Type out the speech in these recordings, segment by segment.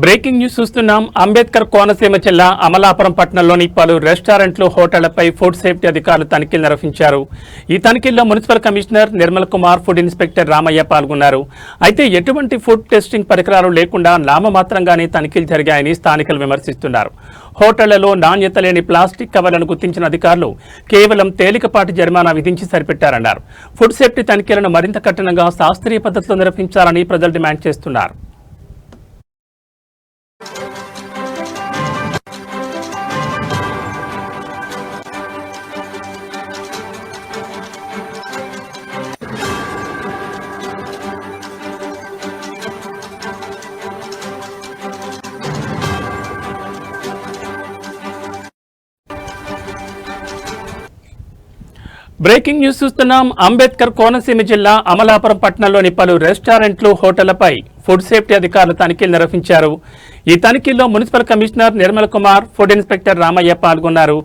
Breaking news చూస్తున్నాం. అంబేద్కర్ కోనసీమ జిల్లా అమలాపురం పట్టణంలోని పలు రెస్టారెంట్లు, హోటళ్లపై ఫుడ్ సేఫ్టీ అధికారులు తనిఖీలు నిర్వహించారు. ఈ తనిఖీల్లో municipal commissioner Nirmal Kumar, food inspector Ramayya పాల్గొన్నారు. అయితే ఎటువంటి ఫుడ్ టెస్టింగ్ పరికరాలు లేకుండా నామమాత్రంగానే తనిఖీలు జరిగాయని స్థానికులు విమర్శిస్తున్నారు. హోటళ్లలో నాణ్యత లేని ప్లాస్టిక్ కవర్లను గుర్తించిన అధికారులు కేవలం తేలికపాటి జరిమానా విధించి సరిపెట్టారన్నారు. ఫుడ్ సేఫ్టీ తనిఖీలను మరింత కఠినంగా శాస్త్రీయ పద్ధతిలో నిర్వహించాలని ప్రజలు డిమాండ్ చేస్తున్నారు. బ్రేకింగ్ న్యూస్ చూస్తున్నాం. అంబేద్కర్ కోనసీమ జిల్లా అమలాపురం పట్టణంలోని పలు రెస్టారెంట్లు, హోటళ్లపై ఫుడ్ సేఫ్టీ అధికారులు తనిఖీలు నిర్వహించారు. ఈ తనిఖీల్లో municipal commissioner Nirmal Kumar, food inspector Ramayya పాల్గొన్నారు.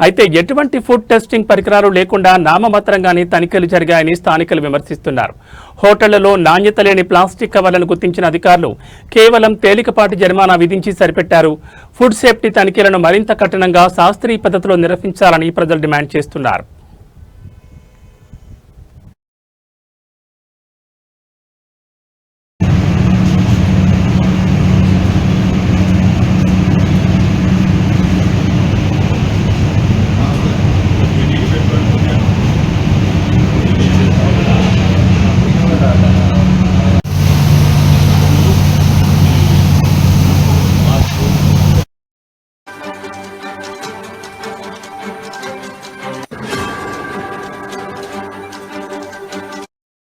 అయితే ఎటువంటి ఫుడ్ టెస్టింగ్ పరికరాలు లేకుండా నామమాత్రంగానే తనిఖీలు జరిగాయని స్థానికులు విమర్శిస్తున్నారు. హోటళ్లలో నాణ్యత లేని ప్లాస్టిక్ కవర్లను గుర్తించిన అధికారులు కేవలం తేలికపాటి జరిమానా విధించి సరిపెట్టారు. ఫుడ్ సేఫ్టీ తనిఖీలను మరింత కఠినంగా శాస్త్రీయ పద్ధతిలో నిర్వహించాలని ప్రజలు డిమాండ్ చేస్తున్నారు.